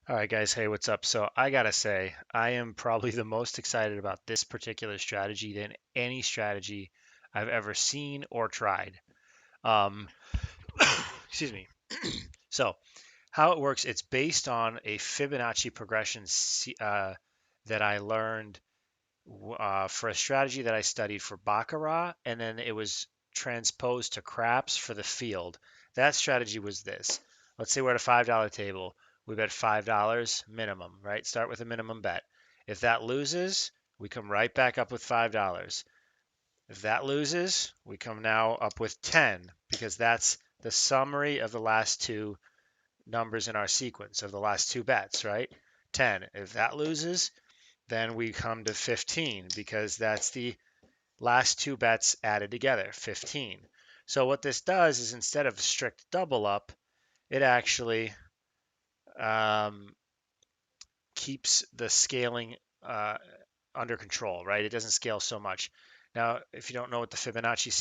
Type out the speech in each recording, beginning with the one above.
All right, guys. Hey, what's up? So I gotta say, I am probably the most excited about this particular strategy than any strategy I've ever seen or tried. Um, excuse me. So how it works, it's based on a Fibonacci progression that I learned for a strategy that I studied for Baccarat, and then it was transposed to craps for the field. That strategy was this. Let's say we're at a $5 table. We bet $5 minimum, right? Start with a minimum bet. If that loses, we come right back up with $5. If that loses, we come now up with 10 because that's the summary of the last two numbers in our sequence of the last two bets, right? 10. If that loses, then we come to 15 because that's the last two bets added together, 15. So what this does is instead of strict double up, it actually um, keeps the scaling uh, under control, right? It doesn't scale so much. Now, if you don't know what the Fibonacci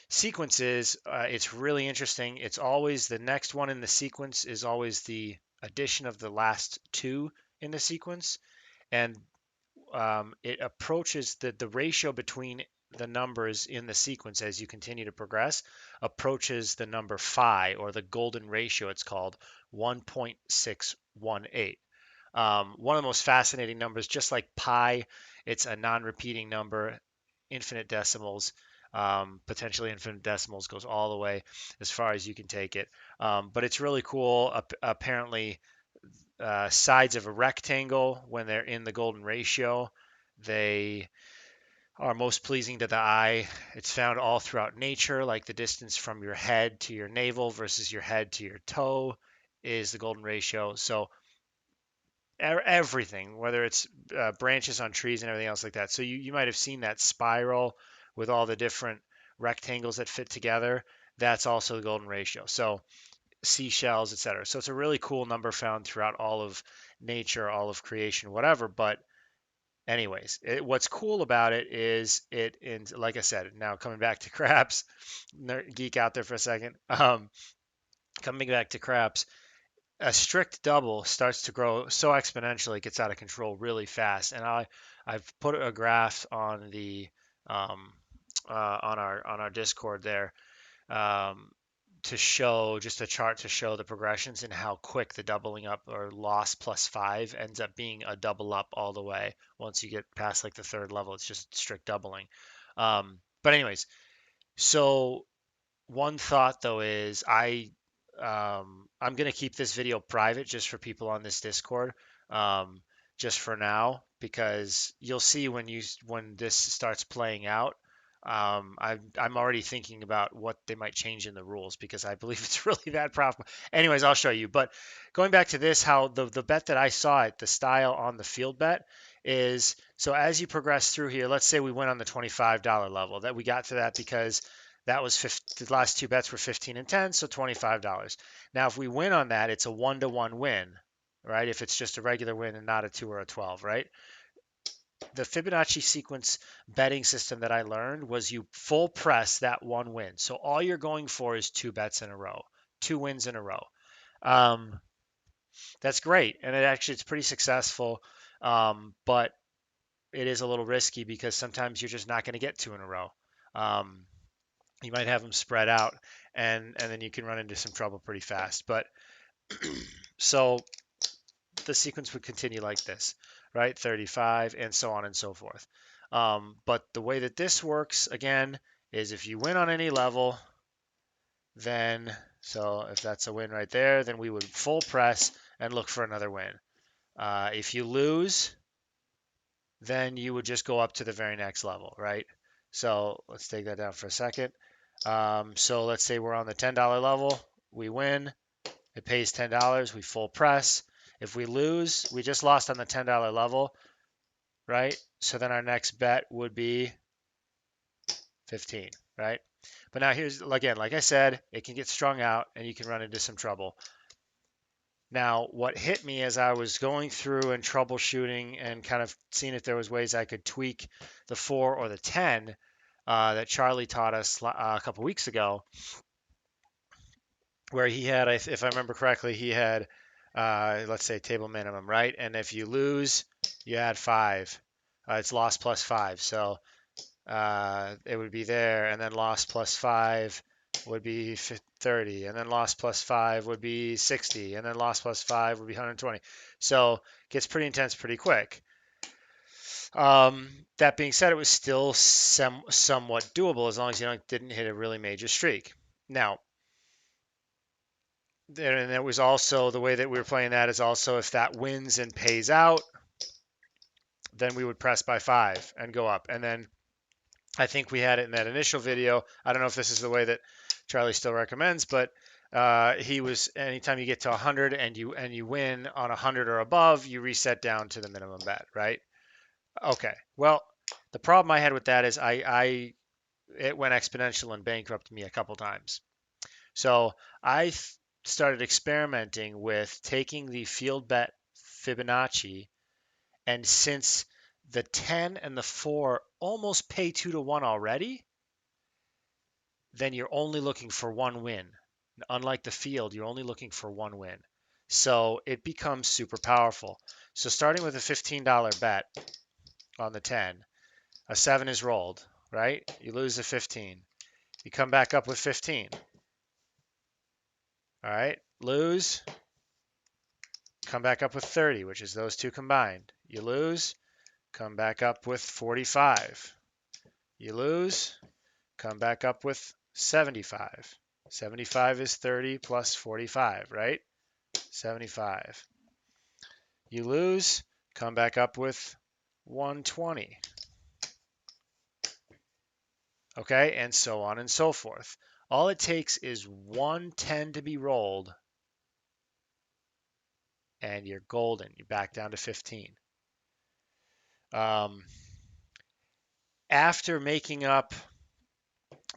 sequence is, it's really interesting. It's always the next one in the sequence is always the addition of the last two in the sequence, and it approaches the ratio between the numbers in the sequence as you continue to progress approaches the number phi, or the golden ratio it's called, 1.618. One of the most fascinating numbers, just like pi, it's a non-repeating number, infinite decimals, potentially infinite decimals, goes all the way as far as you can take it. But it's really cool. Apparently, sides of a rectangle, when they're in the golden ratio, they are most pleasing to the eye. It's found all throughout nature, like the distance from your head to your navel versus your head to your toe is the golden ratio. So everything, whether it's branches on trees and everything else like that. So you might have seen that spiral with all the different rectangles that fit together. That's also the golden ratio. So seashells, etc. So it's a really cool number found throughout all of nature, all of creation, whatever. But anyways, what's cool about it is and like I said, now coming back to craps, geek out there for a second. Coming back to craps, a strict double starts to grow so exponentially, it gets out of control really fast. And I've put a graph on the um, on our Discord there, um, to show just a chart to show the progressions and how quick the doubling up or loss plus 5 ends up being a double up all the way. Once you get past like the third level, it's just strict doubling. But anyways, so one thought though is I'm gonna keep this video private just for people on this Discord, um, just for now, because you'll see when this starts playing out. I'm already thinking about what they might change in the rules because I believe it's really that profitable. Anyways, I'll show you. But going back to this, how the bet that I saw it, the style on the field bet is, so as you progress through here, let's say we went on the $25 level, that we got to that because that was 50, the last two bets were 15 and 10, so $25. Now, if we win on that, it's a 1-to-1 win, right? If it's just a regular win and not a 2 or a 12, right? The Fibonacci sequence betting system that I learned was you full press that one win. So all you're going for is two bets in a row, two wins in a row. Um, that's great, and it's pretty successful, but it is a little risky because sometimes you're just not going to get two in a row. Um, you might have them spread out, and then you can run into some trouble pretty fast. But so the sequence would continue like this, right? 35 and so on and so forth. But the way that this works again is if you win on any level, then, so if that's a win right there, then we would full press and look for another win. If you lose, then you would just go up to the very next level, right? So let's take that down for a second. So let's say we're on the $10 level, we win, it pays $10, we full press. If we lose, we just lost on the $10 level, right? So then our next bet would be 15, right? But now here's, again, like I said, it can get strung out and you can run into some trouble. Now, what hit me as I was going through and troubleshooting and kind of seeing if there was ways I could tweak the 4 or the 10 that Charlie taught us a couple weeks ago, where he had, if I remember correctly, he had let's say table minimum, right? And if you lose, you add 5. It's loss plus 5. So it would be there, and then loss plus 5 would be 30, and then loss plus 5 would be 60, and then loss plus 5 would be 120. So it gets pretty intense pretty quick. That being said, it was still somewhat doable as long as you didn't hit a really major streak. Now, and it was also the way that we were playing that is also if that wins and pays out, then we would press by 5 and go up. And then I think we had it in that initial video. I don't know if this is the way that Charlie still recommends, but he was anytime you get to 100 and you win on 100 or above, you reset down to the minimum bet, right? Okay. Well, the problem I had with that is it went exponential and bankrupted me a couple times. So I started experimenting with taking the field bet Fibonacci, and since the 10 and the 4 almost pay 2 to 1 already, then you're only looking for one win. Unlike the field, you're only looking for one win. So it becomes super powerful. So starting with a $15 bet on the 10, a 7 is rolled, right? You lose the 15. You come back up with 15. All right, lose, come back up with 30, which is those two combined. You lose, come back up with 45. You lose, come back up with 75. 75 is 30 plus 45, right? 75. You lose, come back up with 120. Okay, and so on and so forth. All it takes is 110 to be rolled, and you're golden. You're back down to 15. After making up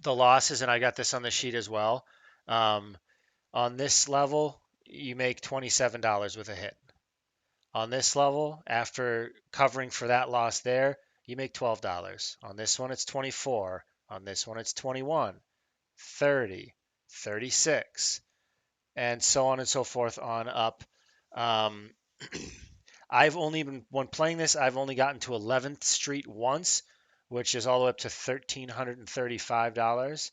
the losses, and I got this on the sheet as well, on this level, you make $27 with a hit. On this level, after covering for that loss there, you make $12. On this one, it's 24. On this one, it's 21, 30, 36, and so on and so forth on up. I've only been, when playing this, I've only gotten to 11th Street once, which is all the way up to $1,335.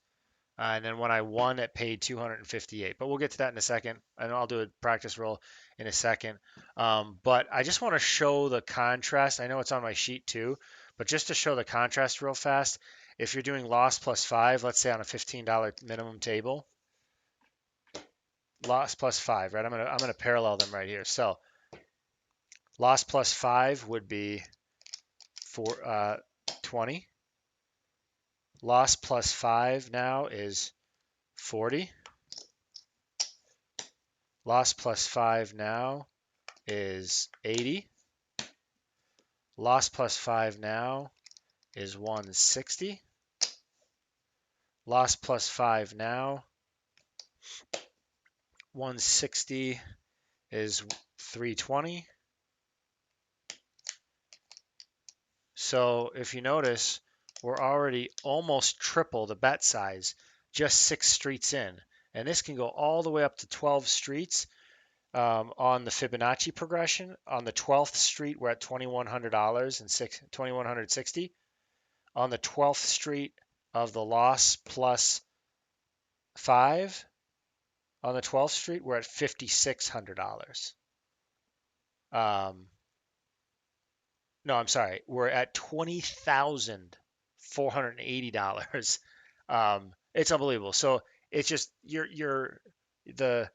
And then when I won, it paid 258. But we'll get to that in a second, and I'll do a practice roll in a second. But I just want to show the contrast. I know it's on my sheet too, but just to show the contrast real fast, if you're doing loss plus 5, let's say on a $15 minimum table, loss plus 5, right? I'm gonna parallel them right here. So loss plus 5 would be 20. Loss plus 5 now is 40. Loss plus 5 now is 80. Loss plus 5 now is 160. Loss plus 5 now, 160 is 320. So if you notice, we're already almost triple the bet size, just 6 streets in. And this can go all the way up to 12 streets on the Fibonacci progression. On the 12th street, we're at $2,100 and 2,160. On the 12th street of the loss plus 5, on the 12th street, we're at $5,600. No, I'm sorry. We're at $20,480. It's unbelievable. So it's just the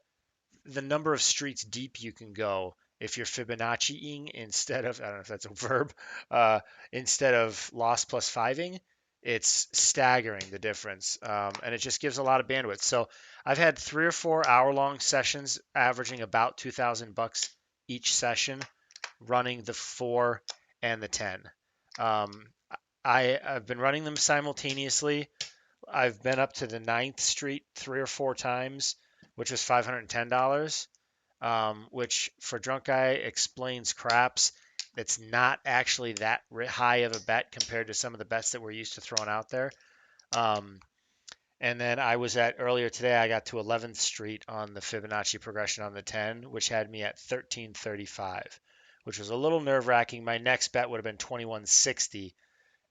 the number of streets deep you can go if you're Fibonacciing instead of, I don't know if that's a verb, instead of loss plus 5ing. It's staggering the difference, and it just gives a lot of bandwidth. So I've had 3 or 4 hour-long sessions, averaging about $2,000 each session, running the 4 and the 10. I've been running them simultaneously. I've been up to the 9th Street 3 or 4 times, which was $510, which for Drunk Guy explains craps. It's not actually that high of a bet compared to some of the bets that we're used to throwing out there. And then I was at earlier today, I got to 11th Street on the Fibonacci progression on the 10, which had me at 1335, which was a little nerve wracking. My next bet would have been 2160,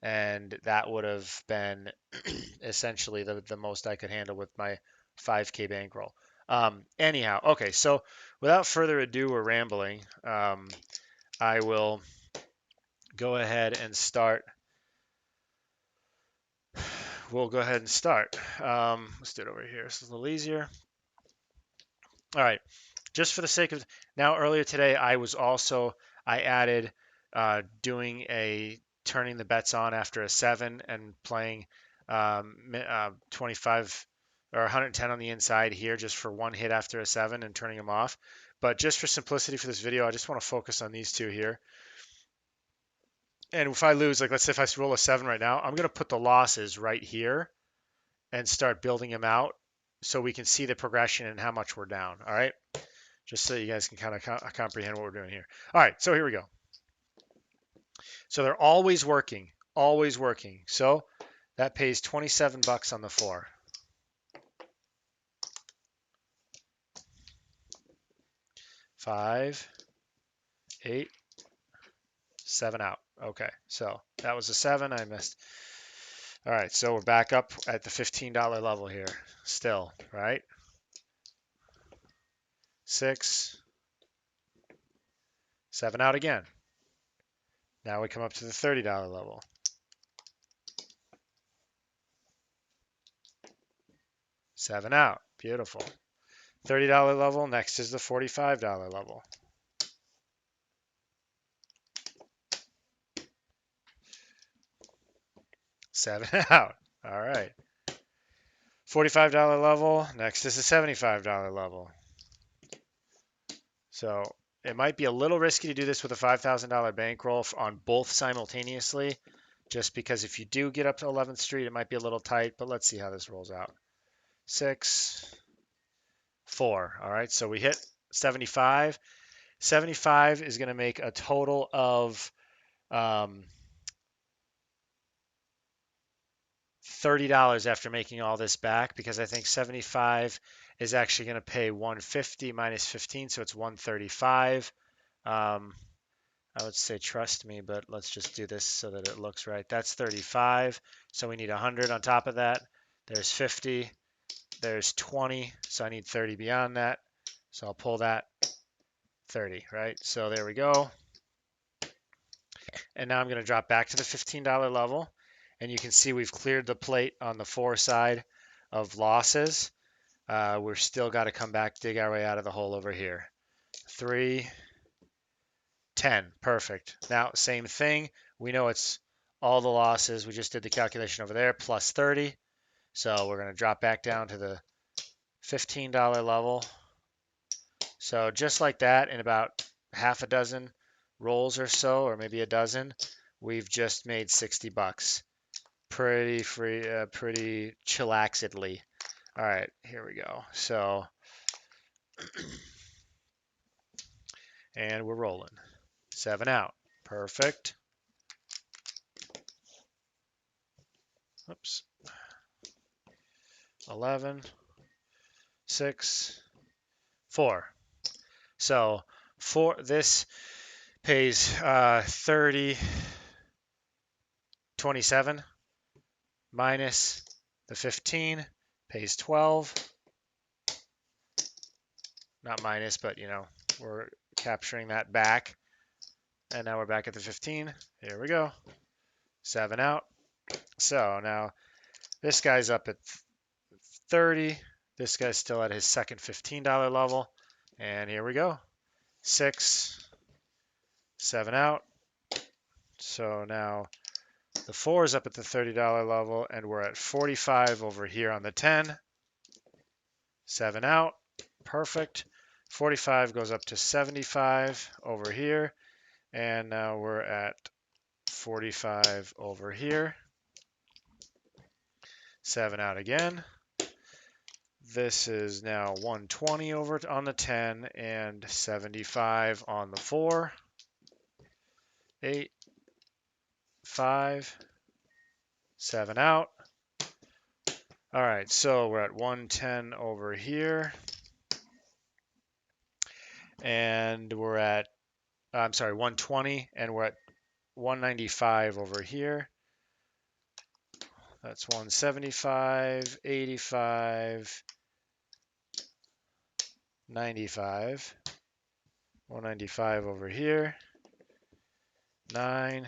and that would have been essentially the most I could handle with my 5K bankroll. Anyhow, okay, so without further ado or rambling, I will go ahead and start. We'll go ahead and start. Let's do it over here. This is a little easier. All right, just for the sake of now, earlier today, I added doing a turning the bets on after a 7 and playing 25 or 110 on the inside here just for one hit after a 7 and turning them off. But just for simplicity for this video, I just want to focus on these two here. And if I lose, like let's say if I roll a 7 right now, I'm going to put the losses right here and start building them out so we can see the progression and how much we're down. All right. Just so you guys can kind of comprehend what we're doing here. All right, so here we go. So they're always working, always working. So that pays 27 bucks on the 4. 5, 8, 7 out. Okay, so that was a 7. I missed. All right, so we're back up at the $15 level here still, right? 6, 7 out again. Now we come up to the $30 level. 7 out. Beautiful. $30 level. Next is the $45 level. 7 out. All right. $45 level. Next is the $75 level. So it might be a little risky to do this with a $5,000 bankroll on both simultaneously, just because if you do get up to 11th Street, it might be a little tight, but let's see how this rolls out. 6, 4. All right, so we hit 75. 75 is going to make a total of $30 after making all this back, because I think 75 is actually going to pay 150 minus 15, so it's 135. I would say trust me, but let's just do this so that it looks right. That's 35, so we need 100 on top of that. There's 50, there's 20, so I need 30 beyond that. So I'll pull that 30, right? So there we go. And now I'm going to drop back to the $15 level. And you can see we've cleared the plate on the 4 side of losses. We're still got to come back, dig our way out of the hole over here. 3, 10, perfect. Now, same thing. We know it's all the losses. We just did the calculation over there, plus 30. So we're going to drop back down to the $15 level. So just like that, in about half a dozen rolls or so, or maybe a dozen, we've just made 60 bucks. Pretty free, pretty chillaxedly. All right, here we go. So, and we're rolling. 7 out. Perfect. Oops. 11, 6, 4. So this pays 30, 27 minus the 15 pays 12. Not minus, but you know, we're capturing that back. And now we're back at the 15. Here we go. 7 out. So now this guy's up at 30. This guy's still at his second $15 level. And here we go. 6, 7 out. So now the 4 is up at the $30 level, and we're at 45 over here on the 10. 7 out. Perfect. 45 goes up to 75 over here. And now we're at 45 over here. 7 out again. This is now 120 over on the 10 and 75 on the 4. 8, 5, 7 out. All right, so we're at 110 over here, and we're at, I'm sorry, 120, and we're at 195 over here. That's 175, 85, 95, 195 over here, 9,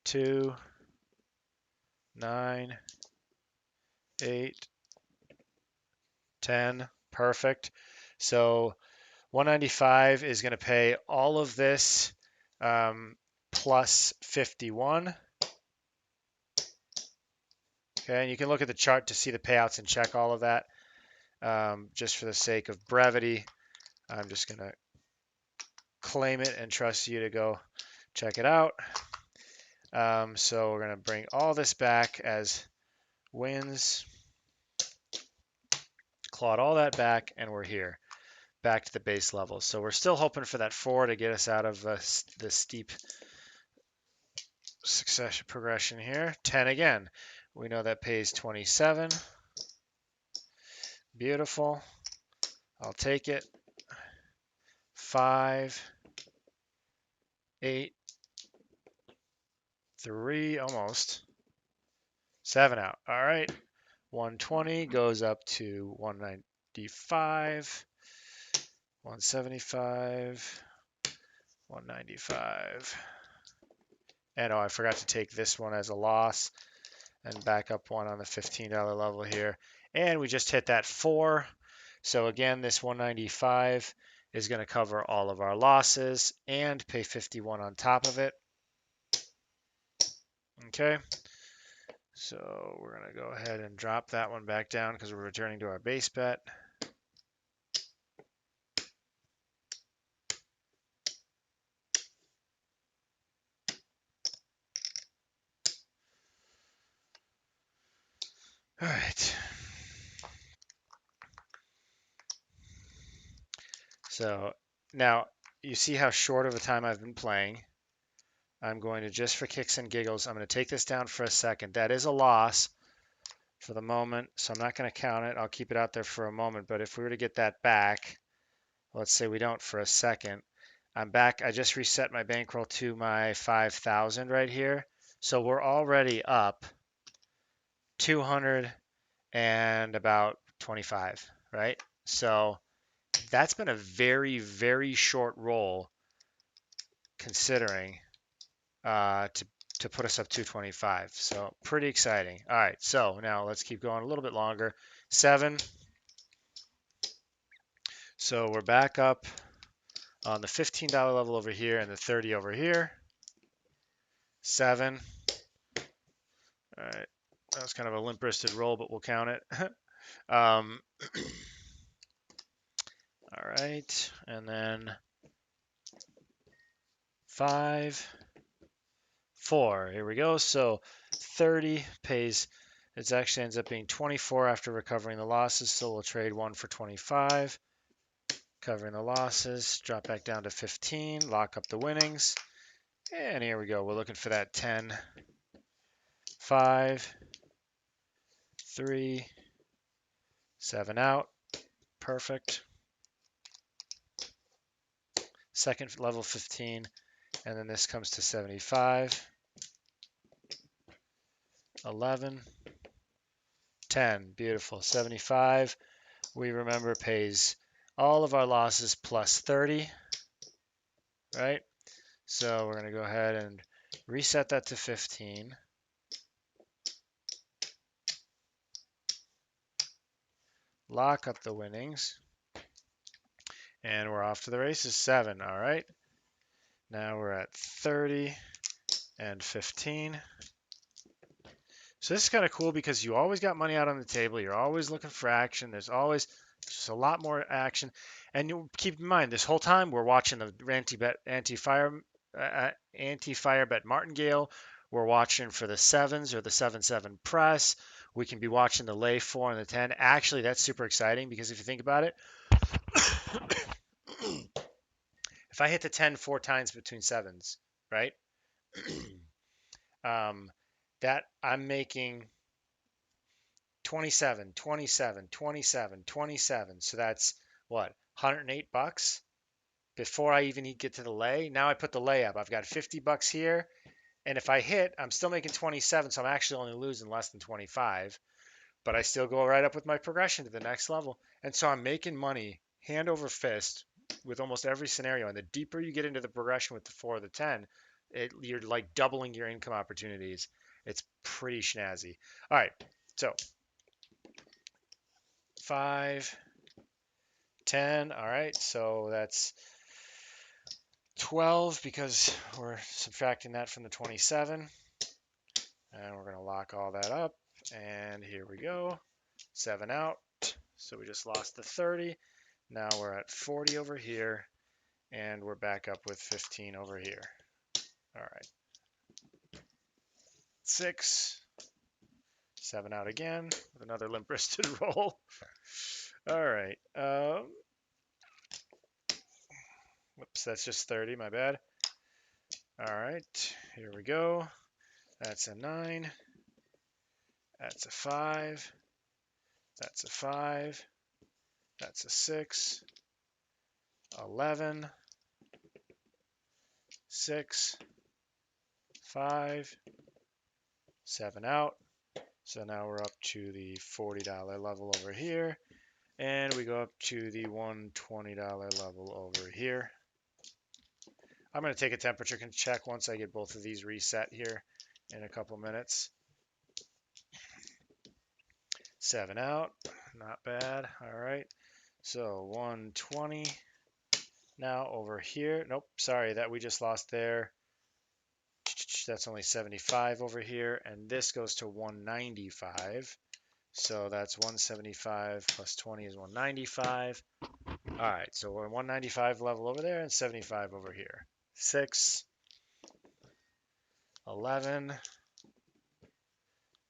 2, 9, 8, 10. Perfect. So 195 is going to pay all of this plus 51. Okay, and you can look at the chart to see the payouts and check all of that. Just for the sake of brevity, I'm just going to claim it and trust you to go check it out. So we're going to bring all this back as wins, clawed all that back, and we're here, back to the base level. So we're still hoping for that 4 to get us out of the steep succession progression here. 10 again. We know that pays 27. Beautiful. I'll take it. 5, 8, 3, almost. 7 out. All right. 120 goes up to 195, 175, 195. And oh, I forgot to take this one as a loss and back up one on the $15 level here. And we just hit that 4. So again, this 195 is going to cover all of our losses and pay 51 on top of it. Okay. So we're going to go ahead and drop that one back down because we're returning to our base bet. All right. So now you see how short of a time I've been playing. I'm going to, just for kicks and giggles, I'm going to take this down for a second. That is a loss for the moment, so I'm not going to count it. I'll keep it out there for a moment, but if we were to get that back, let's say we don't for a second, I'm back. I just reset my bankroll to my 5,000 right here. So we're already up 200 and about 25, right? So that's been a very, very short roll considering to put us up 225. So pretty exciting. All right, so now let's keep going a little bit longer. 7. So we're back up on the $15 level over here and the 30 over here. 7. All right, that was kind of a limp-wristed roll, but we'll count it. All right, and then 5, 4. Here we go. So 30 pays, it actually ends up being 24 after recovering the losses. So we'll trade 1 for 25, covering the losses, drop back down to 15, lock up the winnings. And here we go. We're looking for that 10, 5, 3, 7 out. Perfect. Second level 15, and then this comes to 75, 11, 10. Beautiful. 75, we remember, pays all of our losses plus 30, right? So we're going to go ahead and reset that to 15. Lock up the winnings. And we're off to the races. 7. All right. Now we're at 30 and 15. So this is kind of cool because you always got money out on the table. You're always looking for action. There's always just a lot more action. And you keep in mind, this whole time we're watching the anti-fire bet martingale. We're watching for the 7s or the 7-7 press. We can be watching the lay 4 and the 10. Actually, that's super exciting because if you think about it, if I hit the 10 4 times between 7s, right? That I'm making 27, 27, 27, 27. So that's what, $108 before I even get to the lay. Now I put the lay up. I've got $50 here. And if I hit, I'm still making 27. So I'm actually only losing less than 25. But I still go right up with my progression to the next level. And so I'm making money hand over fist with almost every scenario. And the deeper you get into the progression with the 4 or the 10, you're like doubling your income opportunities. It's pretty snazzy. All right. So 5, 10. All right. So that's 12 because we're subtracting that from the 27. And we're going to lock all that up. And here we go. 7 out. So we just lost the 30. Now we're at 40 over here. And we're back up with 15 over here. All right. 6. 7 out again with another limp-wristed roll. All right. Whoops, that's just 30. My bad. All right. Here we go. That's a 9. That's a 5. That's a 5. That's a 6. 11. 6. 5. 7 out. So now we're up to the $40 level over here. And we go up to the $120 level over here. I'm going to take a temperature check once I get both of these reset here in a couple minutes. 7 out. Not bad. All right. So 120 now over here. Nope, sorry, that we just lost there. That's only 75 over here. And this goes to 195. So that's 175 plus 20 is 195. All right, so we're 195 level over there and 75 over here. 6, 11,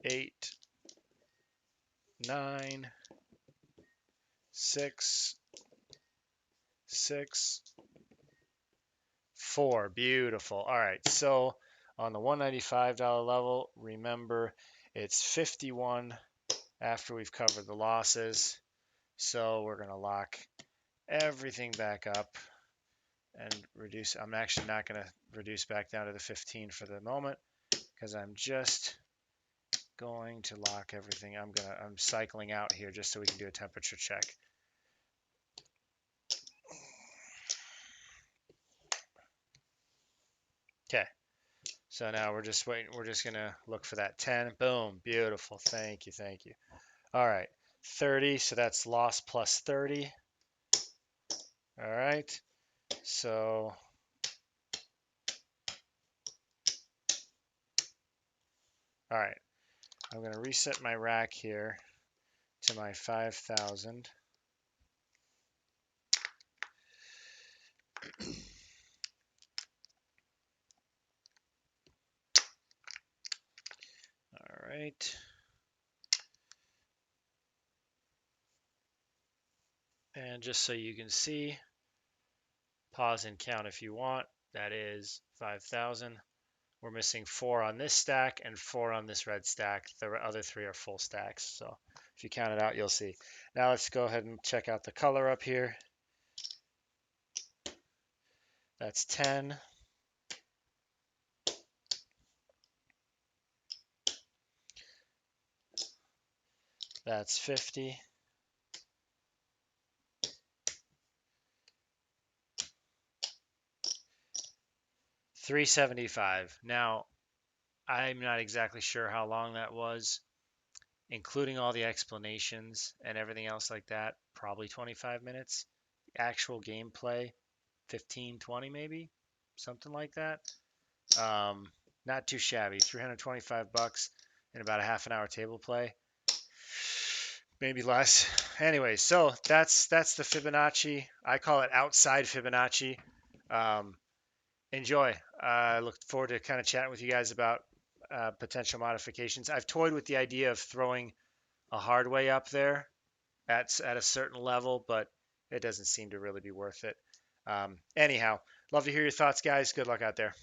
8, 9, 6, 6, 4. Beautiful. All right, so on the $195 level, remember it's 51 after we've covered the losses. So we're going to lock everything back up and reduce. I'm actually not going to reduce back down to the 15 for the moment because I'm just going to lock everything. I'm cycling out here just so we can do a temperature check. Okay. So now we're just waiting. We're just going to look for that 10. Boom. Beautiful. Thank you. Thank you. All right. 30. So that's loss plus 30. All right. So all right. I'm going to reset my rack here to my 5,000. All right. And just so you can see, pause and count if you want. That is 5,000. We're missing 4 on this stack and 4 on this red stack. The other 3 are full stacks. So if you count it out, you'll see. Now let's go ahead and check out the color up here. That's 10. That's 50. $375. Now, I'm not exactly sure how long that was, including all the explanations and everything else like that. Probably 25 minutes. The actual gameplay, 15, 20 maybe, something like that. Not too shabby. $325 in about a half an hour table play, maybe less. Anyway, so that's the Fibonacci. I call it outside Fibonacci. Enjoy. I look forward to kind of chatting with you guys about potential modifications. I've toyed with the idea of throwing a hard way up there at a certain level, but it doesn't seem to really be worth it. Anyhow, love to hear your thoughts, guys. Good luck out there.